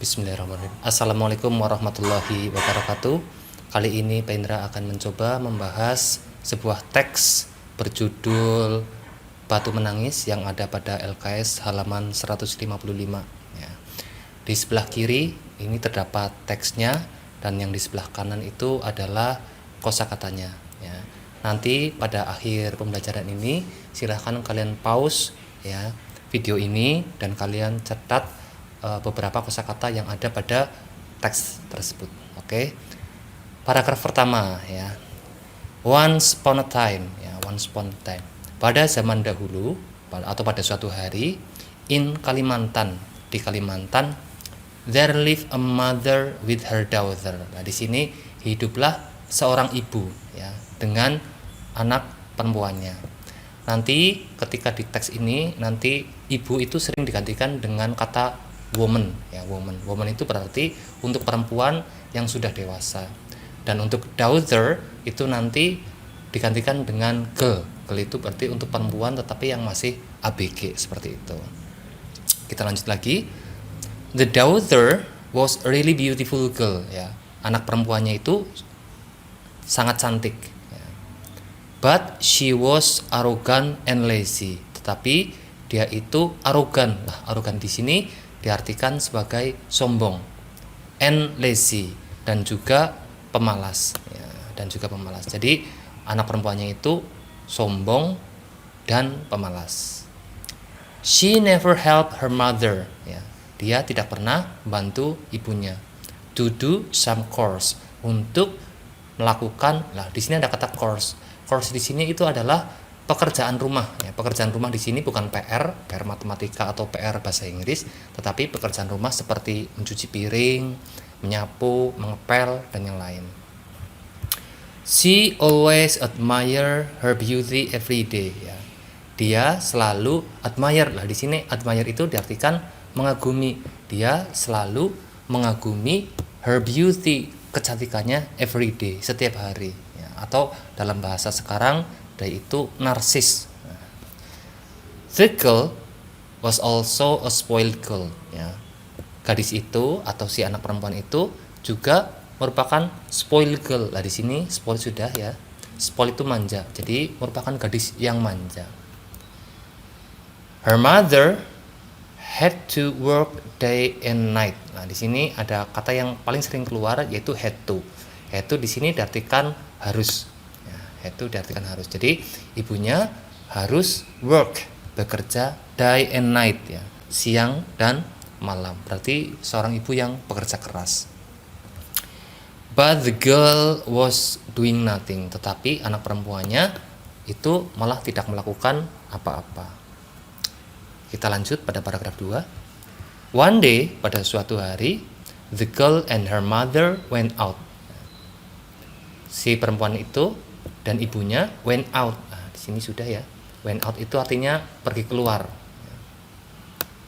Bismillahirrahmanirrahim. Assalamualaikum warahmatullahi wabarakatuh. Kali ini Pak Indra akan mencoba membahas sebuah teks berjudul Batu Menangis yang ada pada LKS halaman 155 ya. Di sebelah kiri ini terdapat teksnya dan yang di sebelah kanan itu adalah kosakatanya ya. Nanti pada akhir pembelajaran ini silahkan kalian pause ya video ini dan kalian catat beberapa kosakata yang ada pada teks tersebut. Oke. Paragraf pertama ya. Once upon a time ya, once upon a time. Pada zaman dahulu atau pada suatu hari in Kalimantan, di Kalimantan, there lived a mother with her daughter. Nah, di sini hiduplah seorang ibu ya dengan anak perempuannya. Nanti ketika di teks ini nanti ibu itu sering digantikan dengan kata woman ya, woman itu berarti untuk perempuan yang sudah dewasa, dan untuk daughter itu nanti digantikan dengan girl itu berarti untuk perempuan tetapi yang masih ABG seperti itu. Kita lanjut lagi. The daughter was a really beautiful girl ya, anak perempuannya itu sangat cantik ya. But she was arrogant and lazy, tetapi dia itu arogan. Nah, arogan di sini diartikan sebagai sombong, and lazy, dan juga pemalas ya, Jadi anak perempuannya itu sombong dan pemalas. She never helped her mother ya. Dia tidak pernah bantu ibunya to do some chores, untuk melakukan. Nah, di sini ada kata chores. Chores di sini itu adalah pekerjaan rumah ya. Pekerjaan rumah di sini bukan PR matematika atau PR bahasa Inggris, tetapi pekerjaan rumah seperti mencuci piring, menyapu, mengepel, dan yang lain. She always admire her beauty every day ya. Dia selalu admire. Lah, di sini admire itu diartikan mengagumi. Dia selalu mengagumi her beauty, kecantikannya every day, setiap hari ya. Atau dalam bahasa sekarang yaitu narsis. The girl was also a spoiled girl ya. Gadis itu atau si anak perempuan itu juga merupakan spoiled girl. Lah, di sini spoiled sudah ya. Spoiled itu manja. Jadi merupakan gadis yang manja. Her mother had to work day and night. Nah, di sini ada kata yang paling sering keluar yaitu had to. Had to di sini diartikan harus. Itu diartikan harus. Jadi ibunya harus work, bekerja day and night ya, siang dan malam. Berarti seorang ibu yang bekerja keras. But the girl was doing nothing. Tetapi anak perempuannya itu malah tidak melakukan apa-apa. Kita lanjut pada paragraf 2. One day, pada suatu hari, the girl and her mother went out. Si perempuan itu dan ibunya went out. Nah, di sini sudah ya. Went out itu artinya pergi keluar.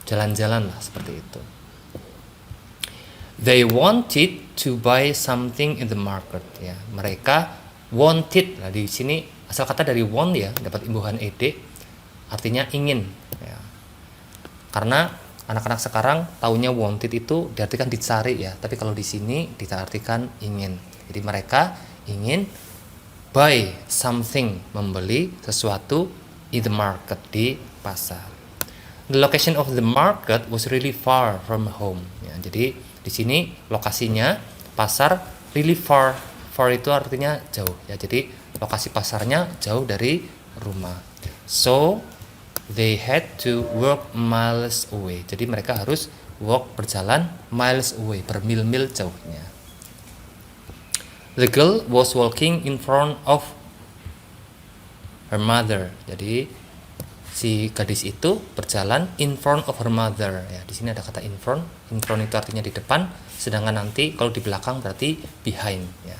Jalan-jalan lah seperti itu. They wanted to buy something in the market ya. Mereka wanted. Nah, di sini asal kata dari want ya, dapat imbuhan ed, artinya ingin ya. Karena anak-anak sekarang taunya wanted itu diartikan dicari ya, tapi kalau di sini diartikan ingin. Jadi mereka ingin buy something, membeli sesuatu in the market, di pasar. The location of the market was really far from home ya, jadi di sini lokasinya pasar really far. Far itu artinya jauh ya, jadi lokasi pasarnya jauh dari rumah. So they had to walk miles away, jadi mereka harus walk, berjalan, miles away, bermil-mil jauhnya. The girl was walking in front of her mother. Jadi si gadis itu berjalan in front of her mother. Ya, di sini ada kata in front. In front itu artinya di depan, sedangkan nanti kalau di belakang berarti behind. Ya.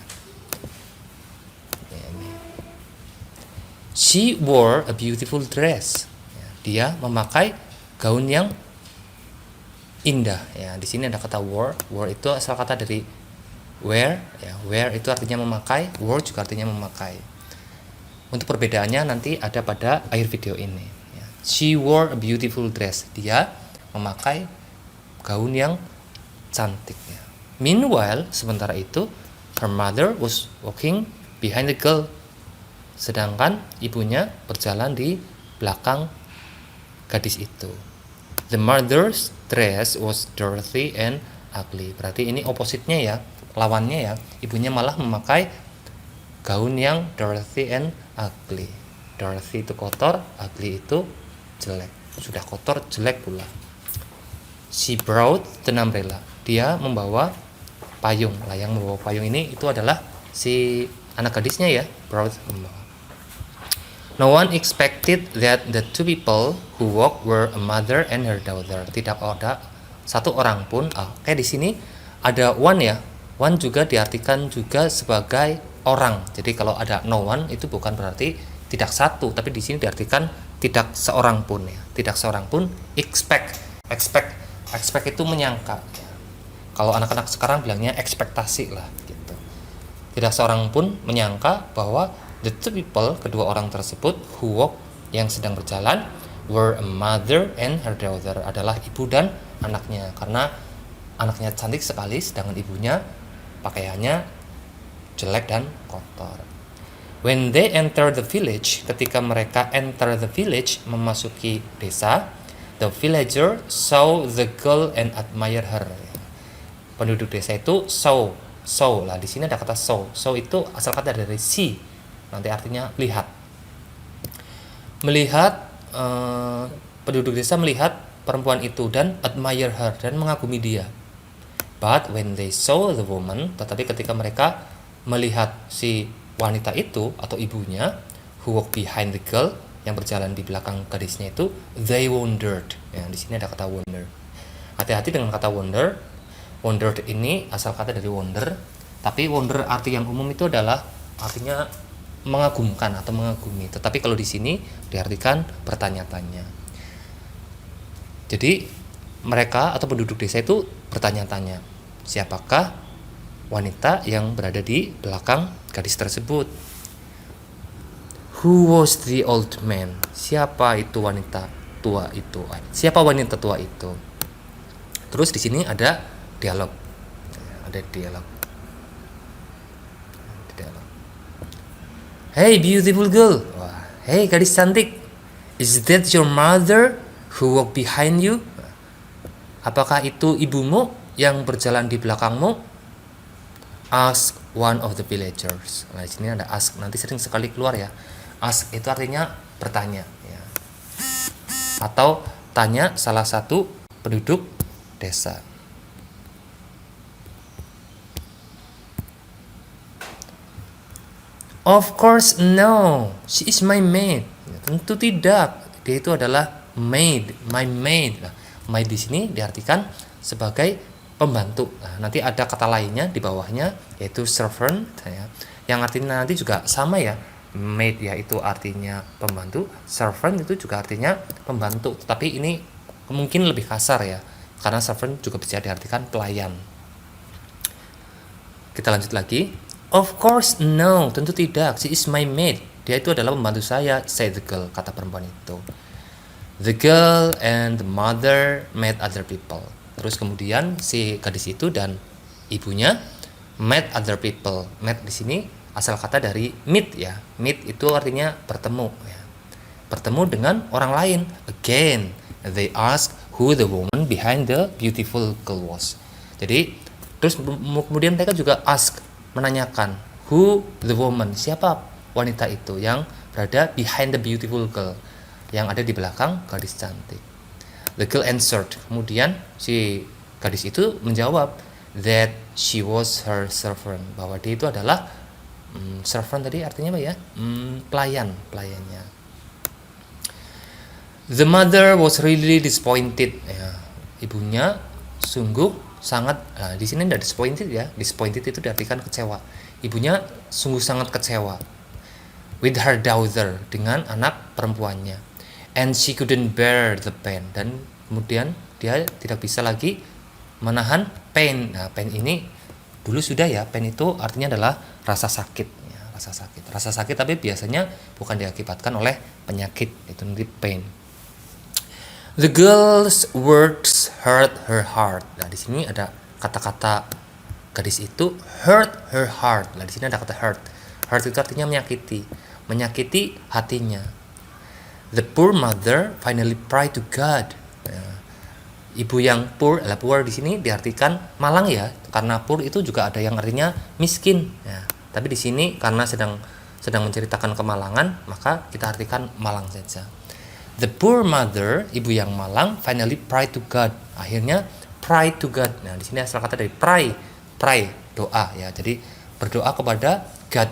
She wore a beautiful dress. Ya, dia memakai gaun yang indah. Ya, di sini ada kata wore. Wore itu asal kata dari wear ya, wear itu artinya memakai, wore juga artinya memakai. Untuk perbedaannya nanti ada pada akhir video ini ya. She wore a beautiful dress. Dia memakai gaun yang cantik ya. Meanwhile, sementara itu, her mother was walking behind the girl. Sedangkan ibunya berjalan di belakang gadis itu. The mother's dress was dirty and ugly. Berarti ini opposite-nya ya, lawannya ya. Ibunya malah memakai gaun yang dirty and ugly. Dirty itu kotor, ugly itu jelek. Sudah kotor, jelek pula. She brought the umbrella. Dia membawa payung. Lah, yang membawa payung ini itu adalah si anak gadisnya ya, brought membawa. No one expected that the two people who walked were a mother and her daughter. Tidak ada satu orang pun. Kayak di sini ada one ya. One juga diartikan juga sebagai orang. Jadi kalau ada no one itu bukan berarti tidak satu, tapi di sini diartikan tidak seorang pun ya. Tidak seorang pun expect itu menyangka. Kalau anak-anak sekarang bilangnya ekspektasi lah gitu. Tidak seorang pun menyangka bahwa the two people, kedua orang tersebut, who walk, yang sedang berjalan, were a mother and her daughter, adalah ibu dan anaknya. Karena anaknya cantik sekali, sedangkan ibunya pakaiannya jelek dan kotor. When they enter the village, ketika mereka enter the village, memasuki desa, the villager saw the girl and admire her. Penduduk desa itu saw lah. Di sini ada kata saw itu asal kata dari see. Nanti artinya lihat. Penduduk desa melihat perempuan itu dan admire her, dan mengagumi dia. But when they saw the woman, tetapi ketika mereka melihat si wanita itu atau ibunya, who walk behind the girl, yang berjalan di belakang gadisnya itu, they wondered. Ya, di sini ada kata wonder. Hati-hati dengan kata wonder. Wondered ini asal kata dari wonder, tapi wonder arti yang umum itu adalah artinya mengagumkan atau mengagumi. Tetapi kalau di sini diartikan bertanya-tanya. Jadi mereka atau penduduk desa itu bertanya-tanya, siapakah wanita yang berada di belakang gadis tersebut? Who was the old man? Siapa itu wanita tua itu? Siapa wanita tua itu? Terus di sini ada dialog. Hey beautiful girl. Hey gadis cantik. Is that your mother who walk behind you? Apakah itu ibumu yang berjalan di belakangmu? Ask one of the villagers. Nah, di sini ada ask. Nanti sering sekali keluar ya. Ask itu artinya bertanya ya. Atau tanya salah satu penduduk desa. Of course no, she is my maid. Tentu tidak, dia itu adalah maid, my maid. Nah, maid di sini diartikan sebagai pembantu. Nah, nanti ada kata lainnya di bawahnya yaitu servant ya. Yang artinya nanti juga sama ya. Maid ya itu artinya pembantu, servant itu juga artinya pembantu. Tapi ini mungkin lebih kasar ya. Karena servant juga bisa diartikan pelayan. Kita lanjut lagi. Of course no, tentu tidak. She is my maid. Dia itu adalah pembantu saya, said the girl, kata perempuan itu. The girl and the mother met other people. Terus kemudian si gadis itu dan ibunya met other people. Met di sini asal kata dari meet ya. Meet itu artinya bertemu ya. Bertemu dengan orang lain. Again, they asked who the woman behind the beautiful girl was. Jadi terus kemudian mereka juga menanyakan who the woman, siapa wanita itu yang berada behind the beautiful girl, yang ada di belakang gadis cantik. The girl answered, kemudian si gadis itu menjawab that she was her servant, bahwa dia itu adalah servant tadi artinya apa ya? Pelayannya. The mother was really disappointed. Ya, ibunya sungguh sangat, di sini ada disappointed ya. Disappointed itu diartikan kecewa. Ibunya sungguh sangat kecewa with her daughter, dengan anak perempuannya. And she couldn't bear the pain, dan kemudian dia tidak bisa lagi menahan pain. Nah, pain ini dulu sudah ya, pain itu artinya adalah rasa sakit ya, rasa sakit tapi biasanya bukan diakibatkan oleh penyakit, itu nanti pain. The girl's words hurt her heart. Nah, di sini ada kata-kata gadis itu hurt her heart. Nah, di sini ada kata hurt. Hurt itu artinya menyakiti hatinya. The poor mother finally prayed to God. Nah, ibu yang poor di sini diartikan malang ya, karena poor itu juga ada yang artinya miskin. Ya, tapi di sini karena sedang menceritakan kemalangan, maka kita artikan malang saja. The poor mother, ibu yang malang, finally prayed to God. Akhirnya pray to God. Nah, di sini asal kata dari pray, doa ya. Jadi berdoa kepada God.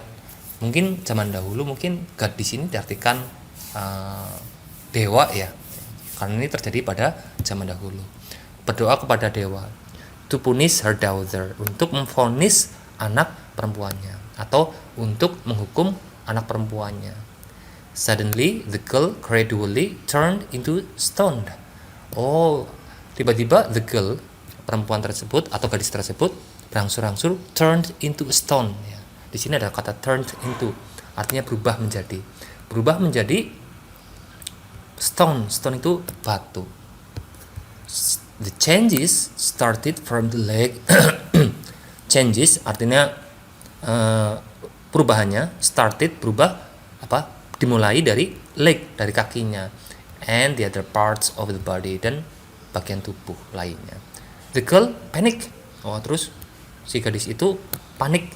Mungkin zaman dahulu God di sini diartikan dewa ya. Karena ini terjadi pada zaman dahulu. Berdoa kepada dewa. To punish her daughter, untuk memvonis anak perempuannya atau untuk menghukum anak perempuannya. Suddenly the girl gradually turned into stone. Oh, tiba-tiba the girl, perempuan tersebut atau gadis tersebut berangsur-angsur turned into stone ya. Di sini ada kata turned into, artinya berubah menjadi stone. Stone itu batu. The changes started from the leg. Changes artinya perubahannya, started berubah dimulai dari leg, dari kakinya, and the other parts of the body, dan bagian tubuh lainnya. The girl panic. Oh, terus si gadis itu panik.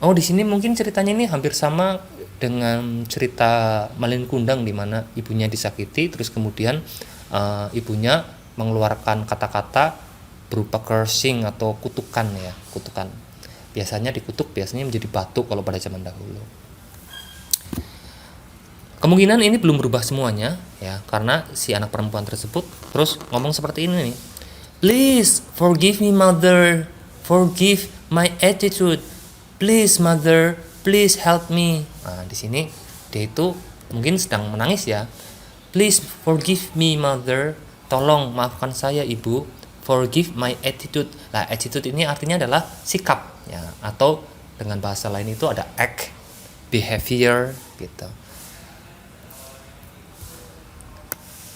Oh, di sini mungkin ceritanya ini hampir sama dengan cerita Malin Kundang di mana ibunya disakiti, terus kemudian ibunya mengeluarkan kata-kata berupa cursing atau kutukan ya, kutukan. Biasanya menjadi batu kalau pada zaman dahulu. Kemungkinan ini belum berubah semuanya ya, karena si anak perempuan tersebut terus ngomong seperti ini nih. Please forgive me mother, forgive my attitude. Please mother, please help me. Nah, di sini dia itu mungkin sedang menangis ya. Please forgive me mother, tolong maafkan saya ibu. Forgive my attitude. Nah, attitude ini artinya adalah sikap ya, atau dengan bahasa lain itu ada act, behavior gitu.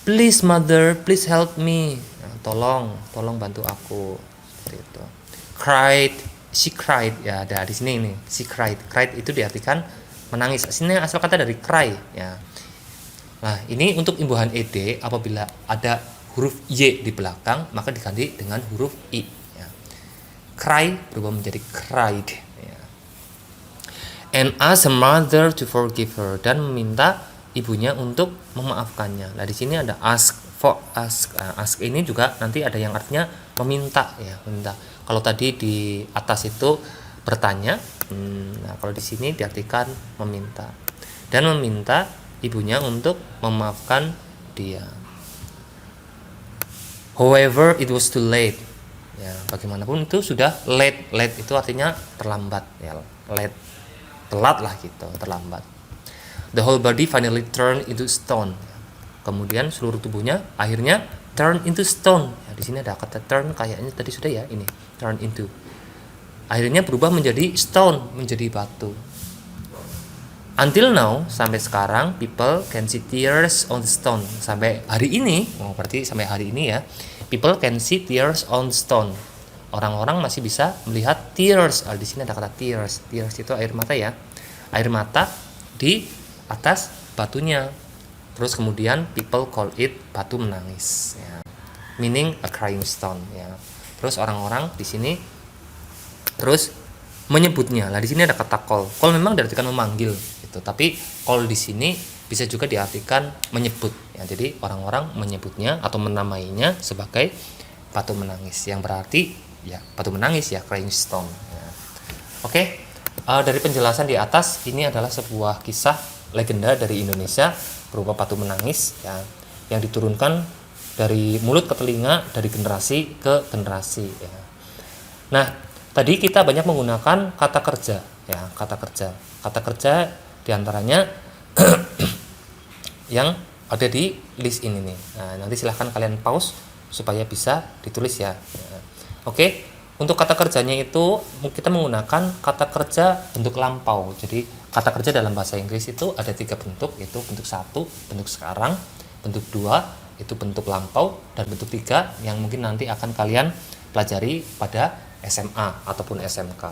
Please mother, please help me. Nah, tolong bantu aku. Seperti itu. She cried ya, ada di sini ini. She cried. Cried itu diartikan menangis. Sini asal kata dari cry ya. Nah, ini untuk imbuhan ed apabila ada huruf y di belakang maka diganti dengan huruf i ya. Cry berubah menjadi cried ya. And ask her mother to forgive her, dan meminta ibunya untuk memaafkannya. Nah, di sini ada ask. Ask ini juga nanti ada yang artinya meminta ya, meminta. Kalau tadi di atas itu bertanya, nah kalau di sini diartikan meminta, dan meminta ibunya untuk memaafkan dia. However, it was too late. Ya, bagaimanapun itu sudah late. Late itu artinya terlambat ya, late, telat lah gitu, terlambat. The whole body finally turned into stone. Kemudian seluruh tubuhnya akhirnya turn into stone. Ya, di sini ada kata turn, kayaknya tadi sudah ya, ini turn into. Akhirnya berubah menjadi stone, menjadi batu. Until now, sampai sekarang, people can see tears on the stone. Sampai hari ini, berarti sampai hari ini ya, people can see tears on the stone. Orang-orang masih bisa melihat tears. Di sini ada kata tears. Tears itu air mata ya. Air mata di atas batunya. Terus kemudian people call it batu menangis ya. Meaning a crying stone ya. Terus orang-orang di sini terus menyebutnya. Di sini ada kata call. Call memang diartikan memanggil gitu, tapi call di sini bisa juga diartikan menyebut ya. Jadi orang-orang menyebutnya atau menamainya sebagai batu menangis, yang berarti ya batu menangis ya, crying stone ya. Oke. Dari penjelasan di atas, ini adalah sebuah kisah legenda dari Indonesia berupa batu menangis ya, yang diturunkan dari mulut ke telinga, dari generasi ke generasi ya. Nah, tadi kita banyak menggunakan kata kerja ya, kata kerja diantaranya yang ada di list ini nih. Nah, nanti silahkan kalian pause supaya bisa ditulis ya. Oke, untuk kata kerjanya itu kita menggunakan kata kerja bentuk lampau. Jadi kata kerja dalam bahasa Inggris itu ada 3 bentuk, yaitu bentuk 1, bentuk sekarang, bentuk 2, Itu bentuk lampau, dan bentuk 3 yang mungkin nanti akan kalian pelajari pada SMA ataupun SMK.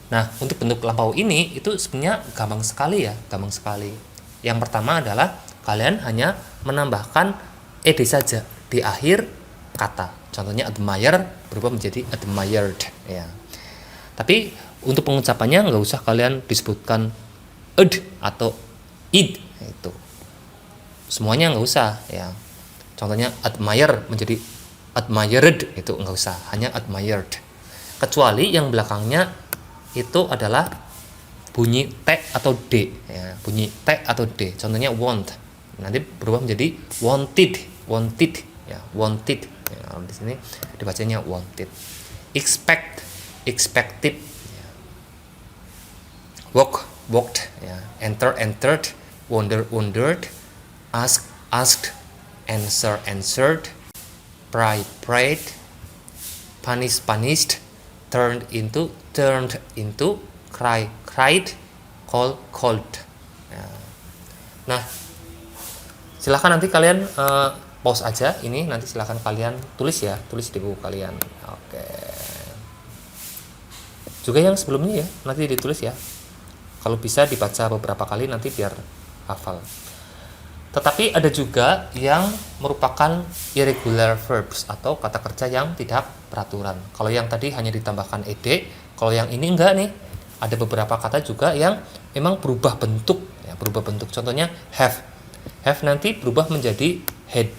Nah, untuk bentuk lampau ini itu sebenarnya gampang sekali ya, gampang sekali. Yang pertama adalah kalian hanya menambahkan ed saja di akhir kata. Contohnya admire berubah menjadi admired ya. Tapi untuk pengucapannya nggak usah kalian disebutkan ed atau id, itu semuanya nggak usah ya. Contohnya admire menjadi admired, itu nggak usah, hanya admired. Kecuali yang belakangnya itu adalah bunyi T atau D ya, bunyi T atau D. Contohnya want, nanti berubah menjadi wanted, wanted ya, wanted ya, di sini dibacanya wanted. Expect, expected ya. Walk, walked ya. Enter, entered. Wonder, wondered. Ask, asked. Answer, answered. Pray, prayed. Punish, punished. Turned into, turned into. Cry, cried. Call, called ya. Nah, silahkan nanti kalian pause aja ini, nanti silahkan kalian tulis ya, tulis di buku kalian. Oke, juga yang sebelumnya ya nanti ditulis ya, kalau bisa dibaca beberapa kali nanti biar hafal. Tetapi ada juga yang merupakan irregular verbs atau kata kerja yang tidak beraturan. Kalau yang tadi hanya ditambahkan ed, kalau yang ini enggak nih. Ada beberapa kata juga yang memang berubah bentuk ya, berubah bentuk. Contohnya have. Have nanti berubah menjadi had.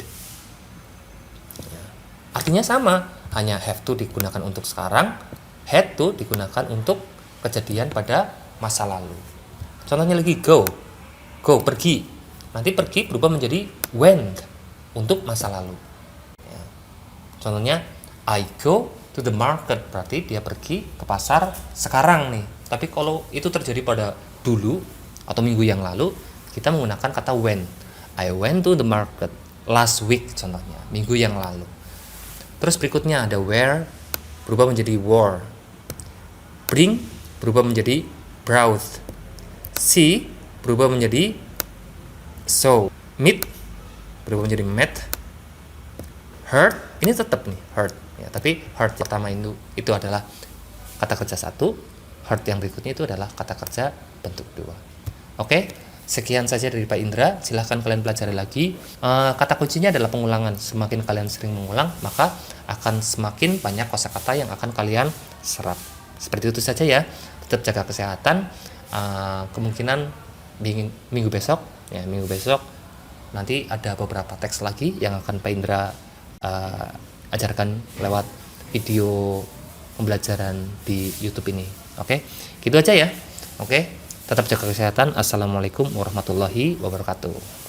Ya. Artinya sama, hanya have to digunakan untuk sekarang, had to digunakan untuk kejadian pada masa lalu. Contohnya lagi go. Go, pergi. Nanti pergi berubah menjadi went untuk masa lalu ya. Contohnya I go to the market, berarti dia pergi ke pasar sekarang nih. Tapi kalau itu terjadi pada dulu atau minggu yang lalu, kita menggunakan kata went. I went to the market last week, contohnya minggu yang lalu. Terus berikutnya ada wear, berubah menjadi wore. Bring berubah menjadi brought. See berubah menjadi so. Meet berubah menjadi met. Heard ini tetap nih heard ya, tapi heard pertama itu adalah kata kerja 1, heard yang berikutnya itu adalah kata kerja bentuk 2. Oke, sekian saja dari Pak Indra. Silahkan kalian pelajari lagi. Kata kuncinya adalah pengulangan. Semakin kalian sering mengulang, maka akan semakin banyak kosakata yang akan kalian serap. Seperti itu saja ya. Tetap jaga kesehatan. Kemungkinan minggu besok nanti ada beberapa teks lagi yang akan Pak Indra ajarkan lewat video pembelajaran di YouTube ini. Oke, gitu aja ya. Oke, tetap jaga kesehatan. Assalamualaikum warahmatullahi wabarakatuh.